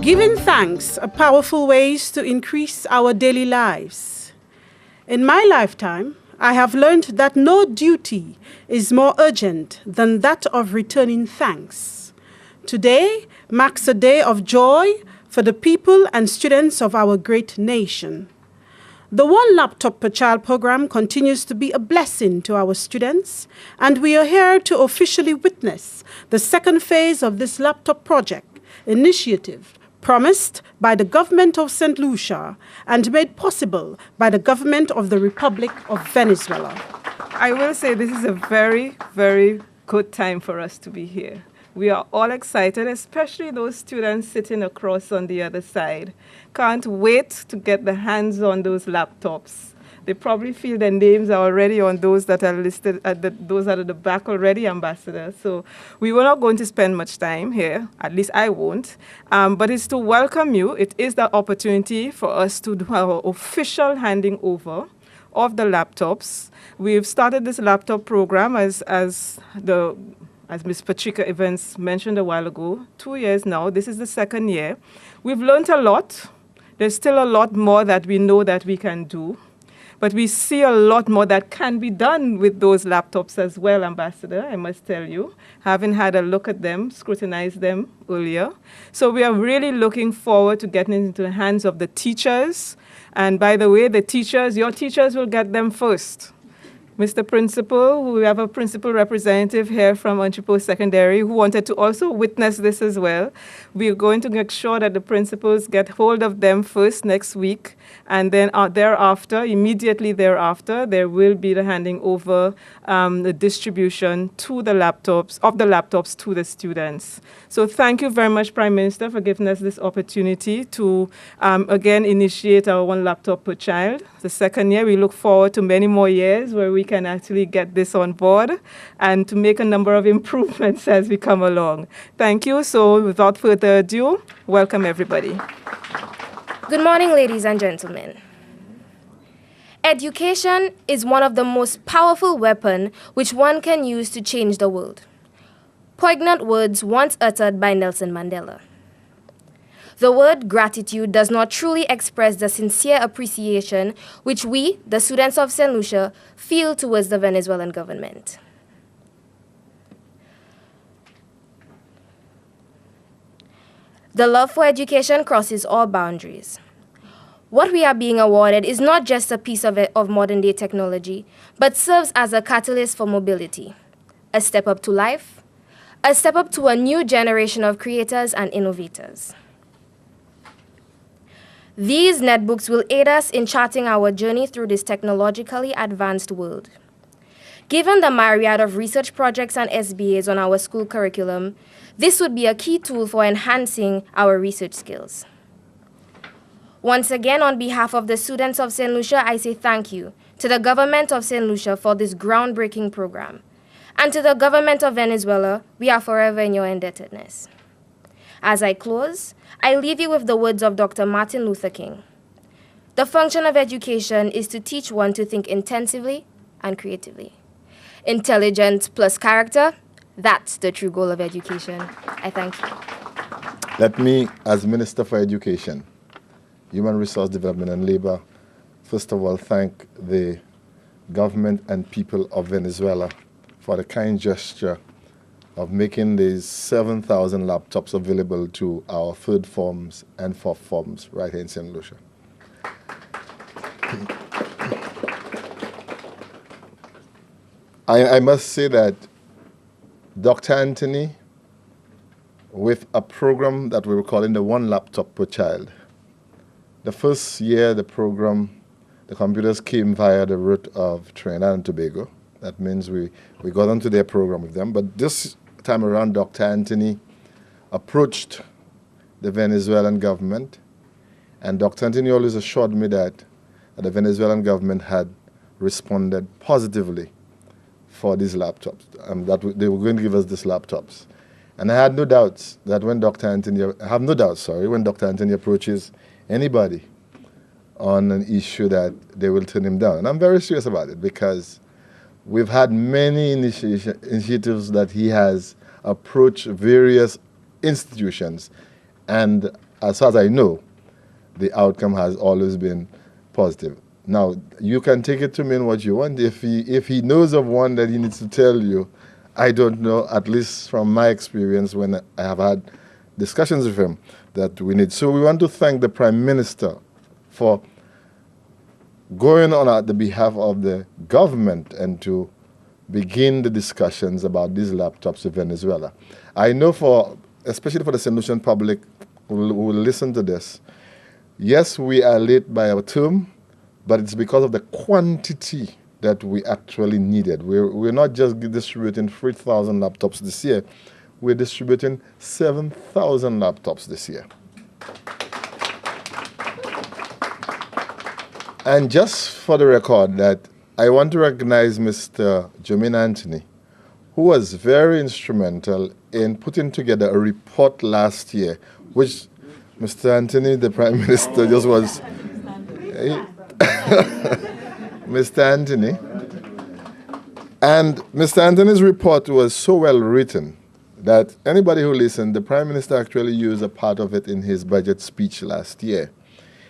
Giving thanks are powerful ways to increase our daily lives. In my lifetime, I have learned that no duty is more urgent than that of returning thanks. Today marks a day of joy for the people and students of our great nation. The One Laptop Per Child program continues to be a blessing to our students, and we are here to officially witness the second phase of this laptop project initiative promised by the government of St. Lucia and made possible by the government of the Republic of Venezuela. I will say this is a very, very good time for us to be here. We are all excited, especially those students sitting across on the other side. Can't wait to get their hands on those laptops. They probably feel their names are already on those that are listed, those are at the back already, Ambassador. So we were not going to spend much time here, at least I won't, but it's to welcome you. It is the opportunity for us to do our official handing over of the laptops. We've started this laptop program as Ms. Patricia Evans mentioned a while ago, 2 years now. This is the second year. We've learned a lot. There's still a lot more that we know that we can do. But we see a lot more that can be done with those laptops as well, Ambassador, I must tell you, having had a look at them, scrutinized them earlier. So we are really looking forward to getting into the hands of the teachers. And by the way, the teachers, your teachers will get them first. Mr. Principal, we have a principal representative here from Anchipo Secondary who wanted to also witness this as well. We're going to make sure that the principals get hold of them first next week, and then thereafter, immediately thereafter, there will be the handing over the distribution to the laptops to the students. So thank you very much, Prime Minister, for giving us this opportunity to again initiate our One Laptop Per Child. The second year, we look forward to many more years where we can actually get this on board and to make a number of improvements as we come along. Thank you. So without further ado, welcome everybody. Good morning, ladies and gentlemen. Education is one of the most powerful weapons which one can use to change the world. Poignant words once uttered by Nelson Mandela. The word gratitude does not truly express the sincere appreciation which we, the students of St. Lucia, feel towards the Venezuelan government. The love for education crosses all boundaries. What we are being awarded is not just a piece of modern-day technology, but serves as a catalyst for mobility, a step up to life, a step up to a new generation of creators and innovators. These netbooks will aid us in charting our journey through this technologically advanced world. Given the myriad of research projects and SBAs on our school curriculum, this would be a key tool for enhancing our research skills. Once again, on behalf of the students of St. Lucia, I say thank you to the government of St. Lucia for this groundbreaking program. And to the government of Venezuela, we are forever in your indebtedness. As I close, I leave you with the words of Dr. Martin Luther King. The function of education is to teach one to think intensively and creatively. Intelligence plus character, that's the true goal of education. I thank you. Let me, as Minister for Education, Human Resource Development and Labor, first of all thank the government and people of Venezuela for the kind gesture of making these 7,000 laptops available to our third forms and fourth forms right here in St. Lucia. I must say that Dr. Anthony, with a program that we were calling the One Laptop Per Child, the first year the program, the computers came via the route of Trinidad and Tobago. That means we got onto their program with them. But this time around, Dr. Anthony approached the Venezuelan government, and Dr. Anthony always assured me that the Venezuelan government had responded positively for these laptops, that they were going to give us these laptops. And I had no doubts that when Dr. Anthony, when Dr. Anthony approaches anybody on an issue that they will turn him down. And I'm very serious about it because we've had many initiatives that he has approached various institutions, and as far as I know, the outcome has always been positive. Now, you can take it to mean what you want. If he knows of one that he needs to tell you, I don't know, at least from my experience when I have had discussions with him, that we need. So we want to thank the Prime Minister for going on the behalf of the government and to begin the discussions about these laptops in Venezuela. I know especially for the St. Lucian public who will listen to this, yes, we are late by our term, but it's because of the quantity that we actually needed. We're not just distributing 3,000 laptops this year, we're distributing 7,000 laptops this year. And just for the record, that I want to recognize Mr. Jermaine Anthony, who was very instrumental in putting together a report last year, which Mr. Anthony, the Prime Minister, just was... Mr. Anthony. And Mr. Anthony's report was so well written that anybody who listened, the Prime Minister actually used a part of it in his budget speech last year.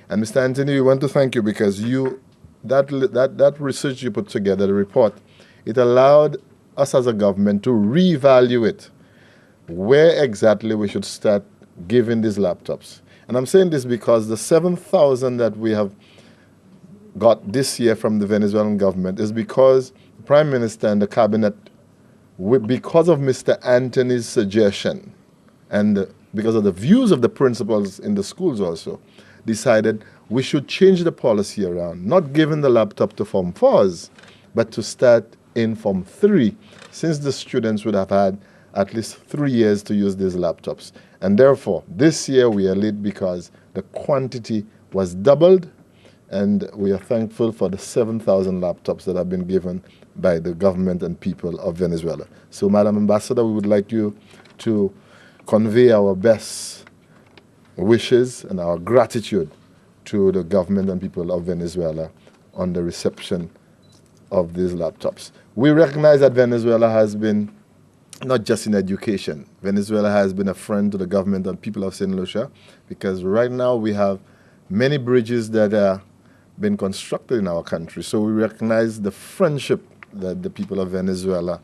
And Mr. Anthony, we want to thank you because that research you put together, the report, it allowed us as a government to reevaluate where exactly we should start giving these laptops. And I'm saying this because the 7,000 that we have got this year from the Venezuelan government is because the Prime Minister and the Cabinet, because of Mr. Anthony's suggestion and because of the views of the principals in the schools also, decided we should change the policy around, not giving the laptop to Form 4s, but to start in Form 3, since the students would have had at least 3 years to use these laptops. And therefore, this year we are late because the quantity was doubled, and we are thankful for the 7,000 laptops that have been given by the government and people of Venezuela. So, Madam Ambassador, we would like you to convey our best wishes and our gratitude to the government and people of Venezuela on the reception of these laptops. We recognize that Venezuela has been, not just in education, Venezuela has been a friend to the government and people of St. Lucia, because right now we have many bridges that are being constructed in our country. So we recognize the friendship that the people of Venezuela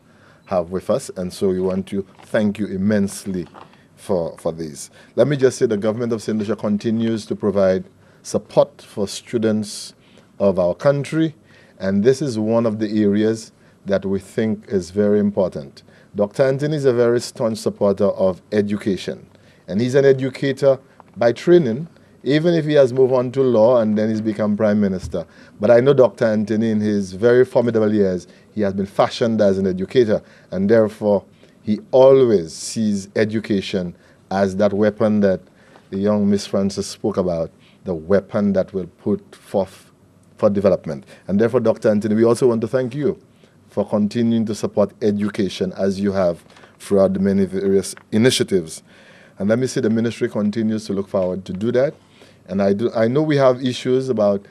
have with us, and so we want to thank you immensely for these. Let me just say the government of St. Lucia continues to provide support for students of our country, and this is one of the areas that we think is very important. Dr. Anthony is a very staunch supporter of education, and he's an educator by training, even if he has moved on to law and then he's become Prime Minister. But I know Dr. Anthony, in his very formidable years, he has been fashioned as an educator, and therefore he always sees education as that weapon that the young Miss Francis spoke about, the weapon that will put forth for development. And therefore, Dr. Anthony, we also want to thank you for continuing to support education as you have throughout the many various initiatives. And let me say the ministry continues to look forward to do that. And I know we have issues about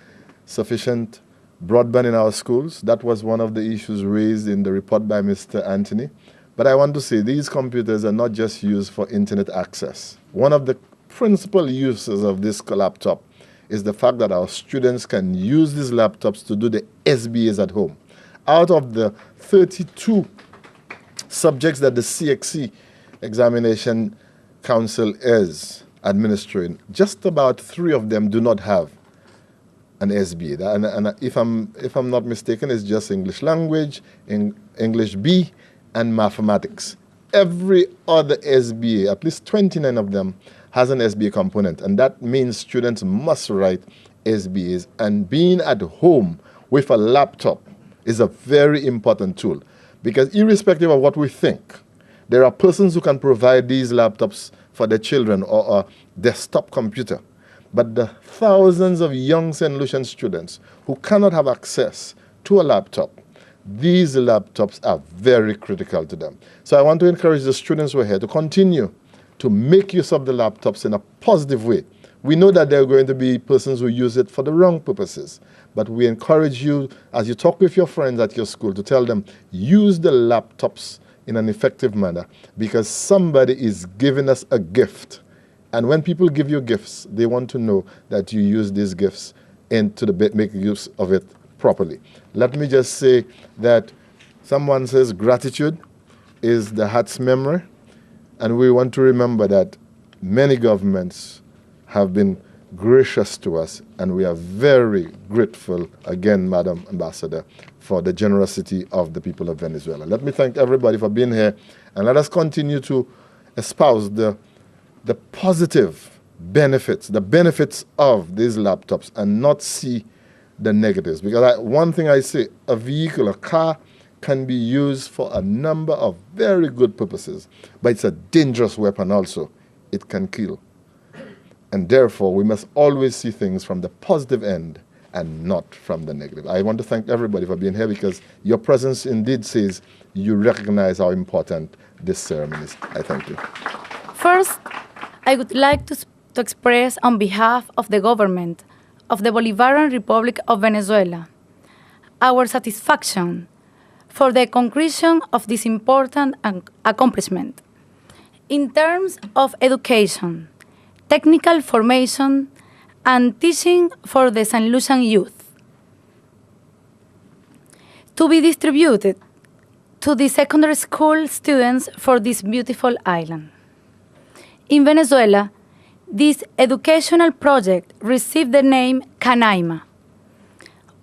sufficient broadband in our schools. That was one of the issues raised in the report by Mr. Anthony. But I want to say these computers are not just used for internet access. One of the principal uses of this laptop is the fact that our students can use these laptops to do the SBAs at home. Out of the 32 subjects that the CXC Examination Council is administering, just about 3 of them do not have an SBA. And if I'm not mistaken, it's just English language, English B, and mathematics. Every other SBA, at least 29 of them, has an SBA component, and that means students must write SBAs. And being at home with a laptop is a very important tool, because irrespective of what we think, there are persons who can provide these laptops for their children or a desktop computer. But the thousands of young St. Lucian students who cannot have access to a laptop, these laptops are very critical to them. So I want to encourage the students who are here to continue to make use of the laptops in a positive way. We know that there are going to be persons who use it for the wrong purposes, but we encourage you, as you talk with your friends at your school, to tell them, use the laptops in an effective manner, because somebody is giving us a gift And when people give you gifts, they want to know that you use these gifts make use of it properly. Let me just say that someone says gratitude is the heart's memory, and we want to remember that many governments have been gracious to us, and we are very grateful again, Madam Ambassador, for the generosity of the people of Venezuela. Let me thank everybody for being here, and let us continue to espouse the positive benefits, the benefits of these laptops, and not see the negatives. Because one thing I say, a vehicle, a car, can be used for a number of very good purposes, but it's a dangerous weapon also. It can kill. And therefore, we must always see things from the positive end and not from the negative. I want to thank everybody for being here, because your presence indeed says you recognize how important this ceremony is. I thank you. First, I would like to express on behalf of the government of the Bolivarian Republic of Venezuela our satisfaction for the conclusion of this important accomplishment. In terms of education, technical formation, and teaching for the St. Lucian youth, to be distributed to the secondary school students for this beautiful island. In Venezuela, this educational project received the name Canaima,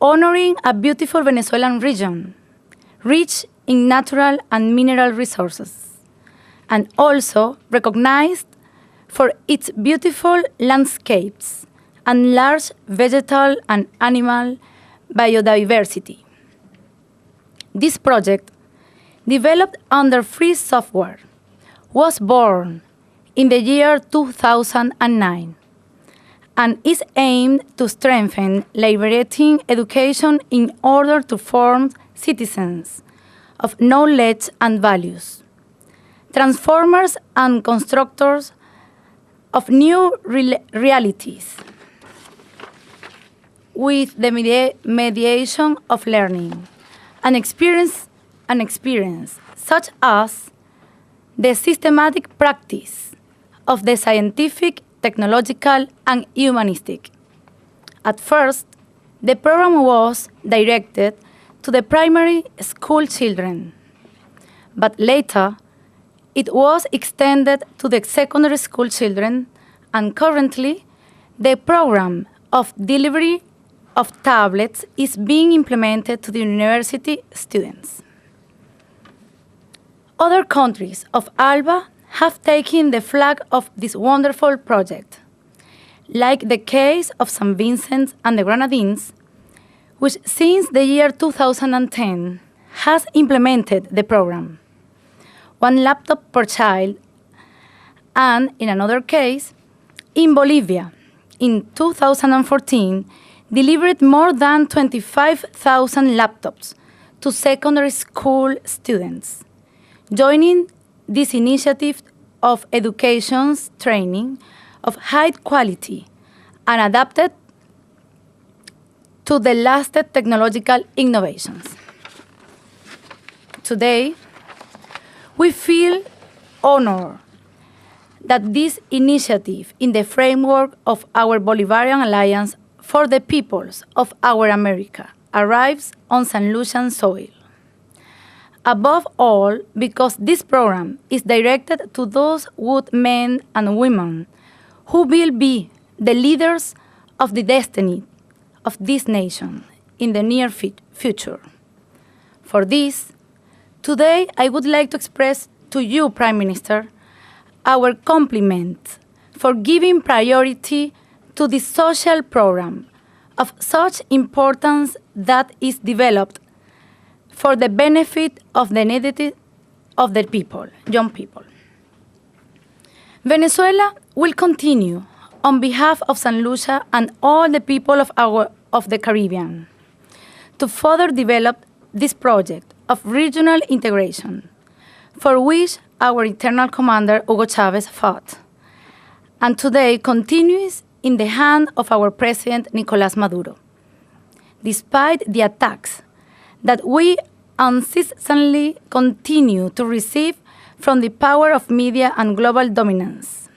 honoring a beautiful Venezuelan region, rich in natural and mineral resources, and also recognized for its beautiful landscapes and large vegetal and animal biodiversity. This project, developed under free software, was born in the year 2009 and is aimed to strengthen liberating education in order to form citizens of knowledge and values, transformers and constructors of new realities with the mediation of learning and experience such as the systematic practice of the scientific, technological, and humanistic. At first, the program was directed to the primary school children, but later it was extended to the secondary school children, and currently the program of delivery of tablets is being implemented to the university students. Other countries of ALBA have taken the flag of this wonderful project, like the case of St. Vincent and the Grenadines, which since the year 2010 has implemented the program, one laptop per child, and in another case, in Bolivia, in 2014, delivered more than 25,000 laptops to secondary school students, joining this initiative of education's training of high quality and adapted to the latest technological innovations. Today, we feel honored that this initiative in the framework of our Bolivarian Alliance for the Peoples of Our America arrives on St. Lucian soil. Above all, because this program is directed to those good men and women who will be the leaders of the destiny of this nation in the near future. For this, today I would like to express to you, Prime Minister, our compliment for giving priority to the social program of such importance that is developed for the benefit of the needy of the people, young people. Venezuela will continue on behalf of St. Lucia and all the people of the Caribbean to further develop this project of regional integration, for which our eternal commander Hugo Chavez fought, and today continues in the hand of our president Nicolás Maduro, despite the attacks that we unceasingly continue to receive from the power of media and global dominance,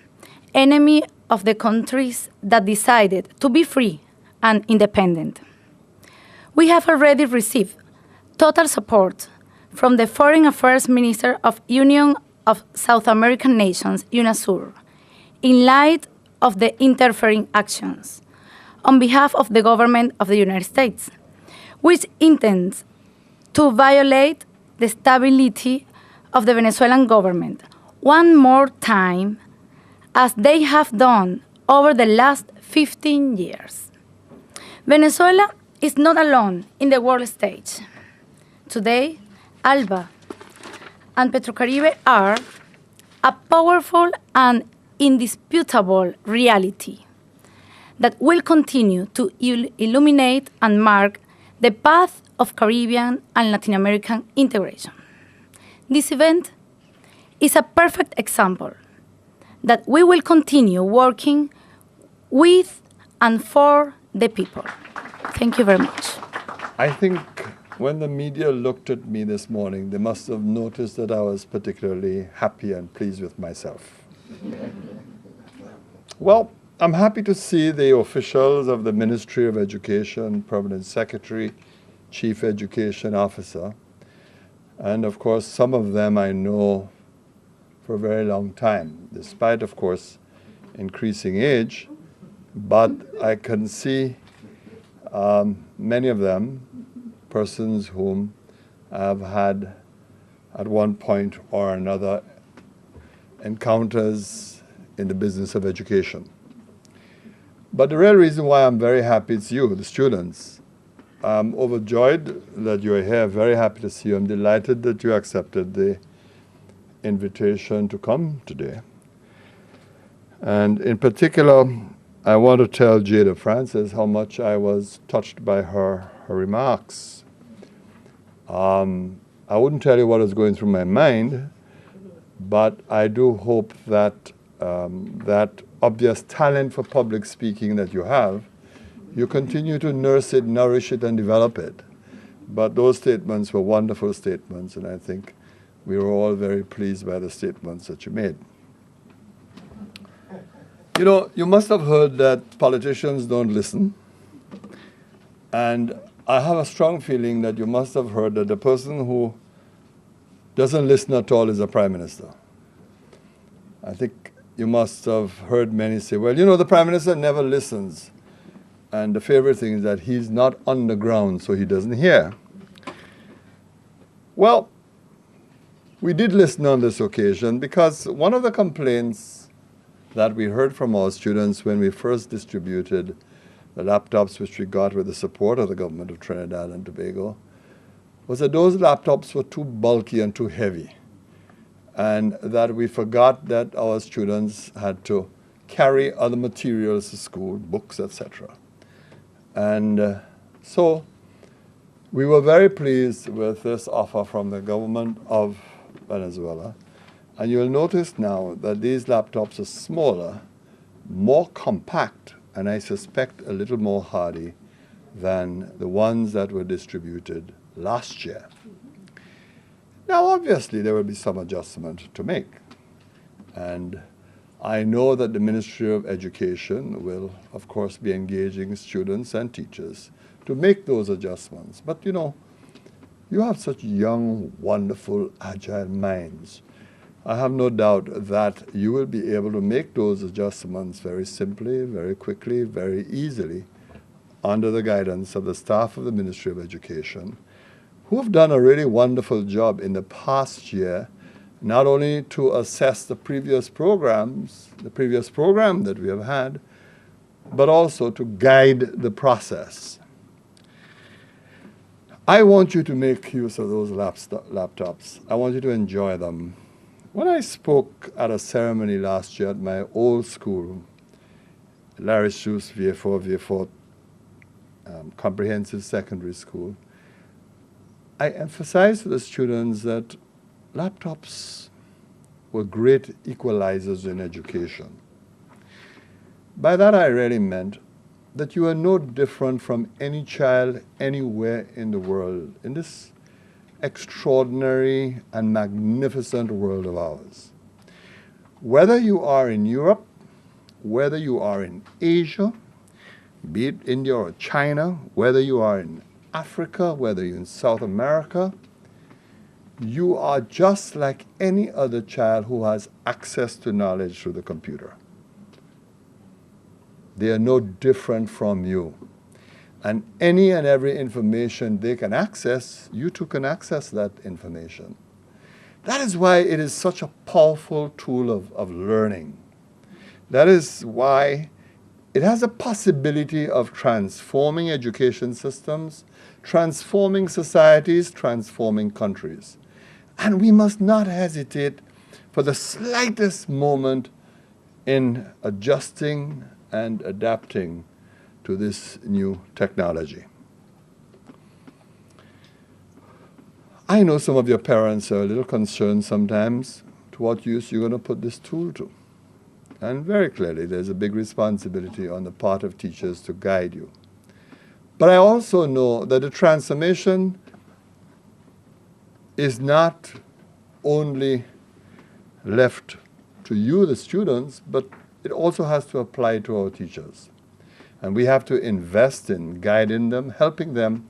enemy of the countries that decided to be free and independent. We have already received total support from the Foreign Affairs Minister of Union of South American Nations, UNASUR, in light of the interfering actions on behalf of the government of the United States, which intends to violate the stability of the Venezuelan government one more time, as they have done over the last 15 years. Venezuela is not alone in the world stage. Today, ALBA and Petrocaribe are a powerful and indisputable reality that will continue to illuminate and mark the path of Caribbean and Latin American integration. This event is a perfect example that we will continue working with and for the people. Thank you very much. I think when the media looked at me this morning, they must have noticed that I was particularly happy and pleased with myself. Well, I'm happy to see the officials of the Ministry of Education, Permanent Secretary, Chief Education Officer, and of course some of them I know for a very long time, despite of course increasing age, but I can see many of them persons whom I've had at one point or another encounters in the business of education. But the real reason why I'm very happy is you, the students. I'm overjoyed that you're here, very happy to see you. I'm delighted that you accepted the invitation to come today. And in particular, I want to tell Jada Francis how much I was touched by her remarks. I wouldn't tell you what was going through my mind, but I do hope that that obvious talent for public speaking that you have, you continue to nurse it, nourish it, and develop it. But those statements were wonderful statements, and I think we were all very pleased by the statements that you made. You know, you must have heard that politicians don't listen. And I have a strong feeling that you must have heard that the person who doesn't listen at all is a prime minister. I think you must have heard many say, well, you know, the prime minister never listens. And the favorite thing is that he's not on the ground, so he doesn't hear. Well, we did listen on this occasion because one of the complaints that we heard from our students when we first distributed the laptops which we got with the support of the government of Trinidad and Tobago was that those laptops were too bulky and too heavy, and that we forgot that our students had to carry other materials to school, books, etc. And so we were very pleased with this offer from the government of Venezuela. And you'll notice now that these laptops are smaller, more compact, and I suspect a little more hardy than the ones that were distributed last year. Now, obviously, there will be some adjustment to make. And I know that the Ministry of Education will, of course, be engaging students and teachers to make those adjustments. But, you know, you have such young, wonderful, agile minds. I have no doubt that you will be able to make those adjustments very simply, very quickly, very easily, under the guidance of the staff of the Ministry of Education, who have done a really wonderful job in the past year, not only to assess the previous programs, the previous program that we have had, but also to guide the process. I want you to make use of those laptops. I want you to enjoy them. When I spoke at a ceremony last year at my old school, Larry Schuss VA4 Comprehensive Secondary School, I emphasized to the students that laptops were great equalizers in education. By that I really meant that you are no different from any child anywhere in the world, in this extraordinary and magnificent world of ours. Whether you are in Europe, whether you are in Asia, be it India or China, whether you are in Africa, whether you're in South America, you are just like any other child who has access to knowledge through the computer. They are no different from you. And any and every information they can access, you too can access that information. That is why it is such a powerful tool of learning. That is why it has a possibility of transforming education systems, transforming societies, transforming countries. And we must not hesitate for the slightest moment in adjusting and adapting to this new technology. I know some of your parents are a little concerned sometimes to what use you're going to put this tool to. And very clearly, there's a big responsibility on the part of teachers to guide you. But I also know that the transformation is not only left to you, the students, but it also has to apply to our teachers. And we have to invest in guiding them, helping them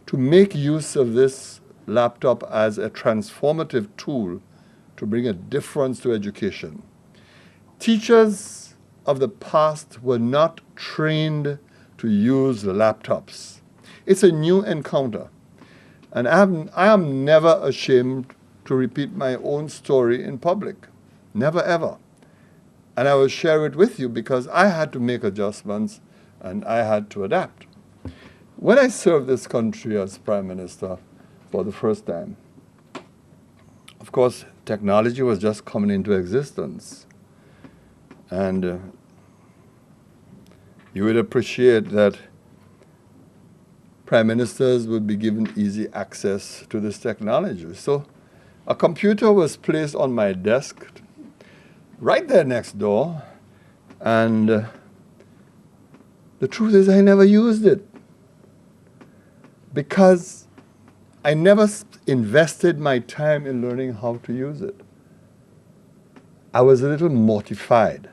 to make use of this laptop as a transformative tool to bring a difference to education. Teachers of the past were not trained to use laptops. It's a new encounter. And I am never ashamed to repeat my own story in public. Never, ever. And I will share it with you because I had to make adjustments and I had to adapt. When I served this country as Prime Minister for the first time, of course, technology was just coming into existence. And you would appreciate that prime ministers would be given easy access to this technology. So a computer was placed on my desk right there next door, and the truth is I never used it because I never invested my time in learning how to use it. I was a little mortified.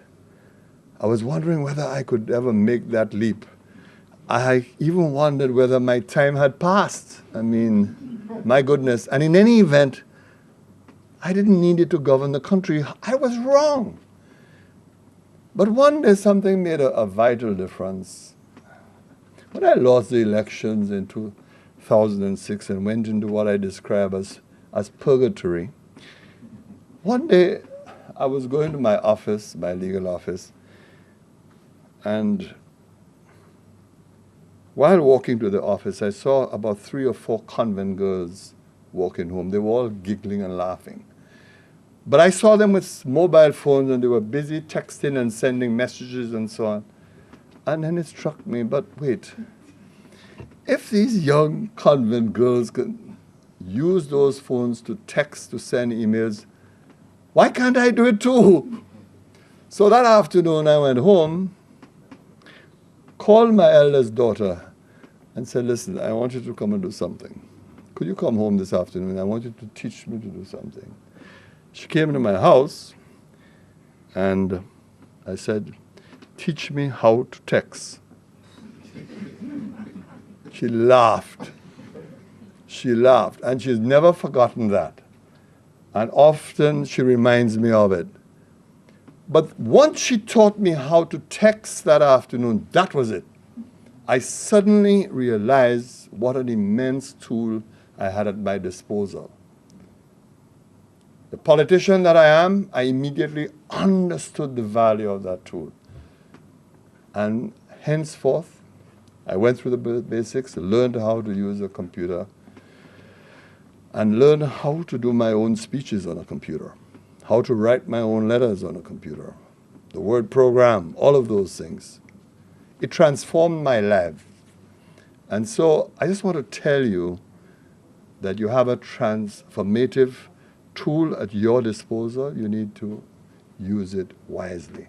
I was wondering whether I could ever make that leap. I even wondered whether my time had passed. I mean, my goodness. And in any event, I didn't need it to govern the country. I was wrong. But one day something made a vital difference. When I lost the elections in 2006 and went into what I describe as purgatory, one day I was going to my office, my legal office, and while walking to the office, I saw about 3 or 4 convent girls walking home. They were all giggling and laughing. But I saw them with mobile phones, and they were busy texting and sending messages and so on. And then it struck me, but wait, if these young convent girls can use those phones to text, to send emails, why can't I do it too? So that afternoon I went home, called my eldest daughter and said, listen, I want you to come and do something. Could you come home this afternoon? I want you to teach me to do something. She came to my house and I said, teach me how to text. She laughed. She laughed, and she's never forgotten that. And often she reminds me of it. But once she taught me how to text that afternoon, that was it. I suddenly realized what an immense tool I had at my disposal. The politician that I am, I immediately understood the value of that tool. And henceforth, I went through the basics, learned how to use a computer, and learned how to do my own speeches on a computer, how to write my own letters on a computer, the word program, all of those things. It transformed my life. And so I just want to tell you that you have a transformative tool at your disposal. You need to use it wisely.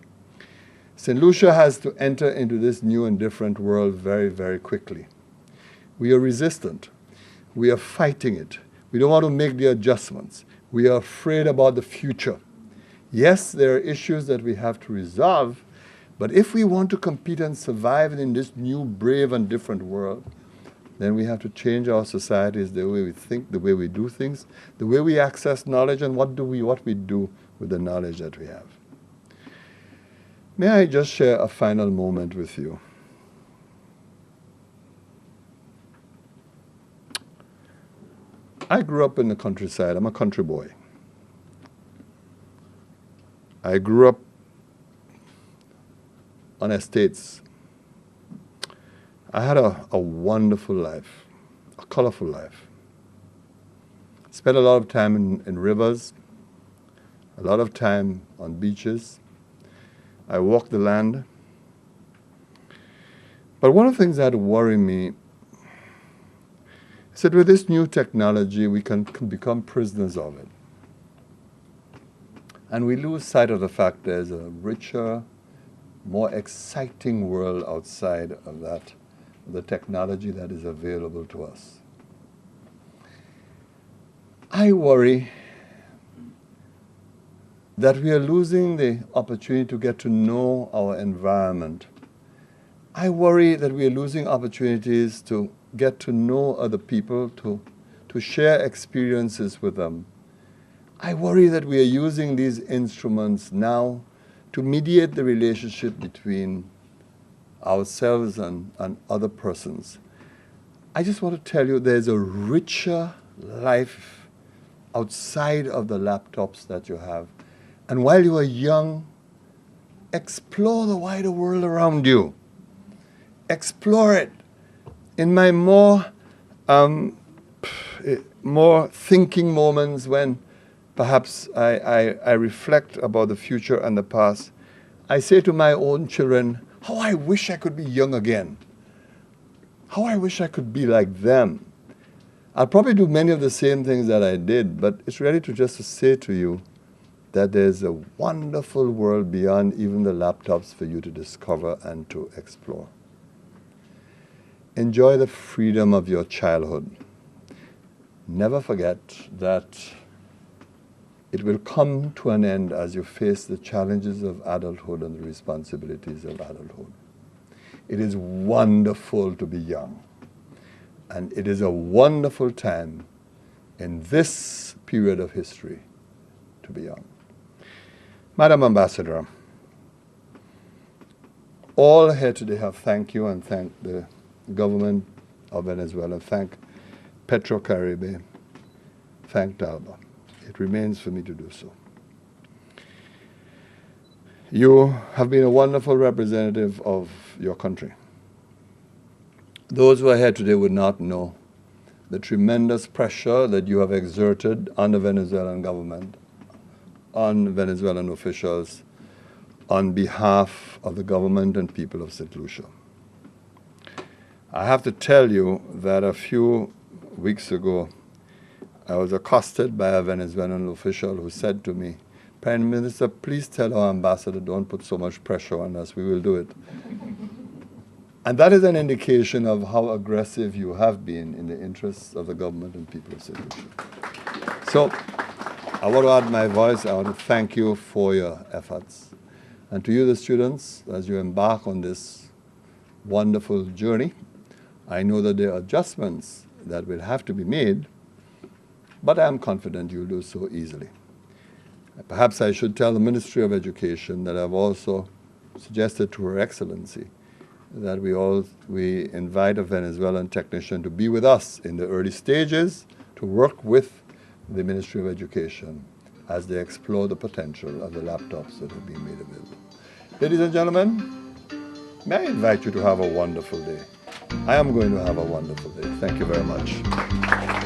St. Lucia has to enter into this new and different world very, very quickly. We are resistant. We are fighting it. We don't want to make the adjustments. We are afraid about the future. Yes, there are issues that we have to resolve, But if we want to compete and survive in this new, brave, and different world, then we have to change our societies, the way we think, the way we do things, the way we access knowledge, and what we do with the knowledge that we have. May I just share a final moment with you? I grew up in the countryside. I'm a country boy. I grew up on estates. I had a wonderful life, a colorful life. Spent a lot of time in rivers, a lot of time on beaches. I walked the land. But one of the things that worry me is that with this new technology, we can become prisoners of it. And we lose sight of the fact there's a richer, more exciting world outside of that, the technology that is available to us. I worry that we are losing the opportunity to get to know our environment. I worry that we are losing opportunities to get to know other people, to share experiences with them. I worry that we are using these instruments now to mediate the relationship between ourselves and other persons. I just want to tell you there's a richer life outside of the laptops that you have. And while you are young, explore the wider world around you. Explore it. In my more thinking moments when perhaps I reflect about the future and the past, I say to my own children, how I wish I could be young again. How I wish I could be like them. I'll probably do many of the same things that I did, but it's really just to say to you that there's a wonderful world beyond even the laptops for you to discover and to explore. Enjoy the freedom of your childhood. Never forget that it will come to an end as you face the challenges of adulthood and the responsibilities of adulthood. It is wonderful to be young. And it is a wonderful time in this period of history to be young. Madam Ambassador, all here today have thanked you and thanked the government of Venezuela, thank PetroCaribe, thank Talba. It remains for me to do so. You have been a wonderful representative of your country. Those who are here today would not know the tremendous pressure that you have exerted on the Venezuelan government, on Venezuelan officials, on behalf of the government and people of St. Lucia. I have to tell you that a few weeks ago, I was accosted by a Venezuelan official who said to me, Prime Minister, please tell our ambassador, don't put so much pressure on us, we will do it. And that is an indication of how aggressive you have been in the interests of the government and people of St. Lucia. So I want to add my voice. I want to thank you for your efforts. And to you, the students, as you embark on this wonderful journey, I know that there are adjustments that will have to be made, but I am confident you'll do so easily. Perhaps I should tell the Ministry of Education that I've also suggested to Her Excellency that we invite a Venezuelan technician to be with us in the early stages to work with the Ministry of Education as they explore the potential of the laptops that are being made available. Ladies and gentlemen, may I invite you to have a wonderful day. I am going to have a wonderful day. Thank you very much.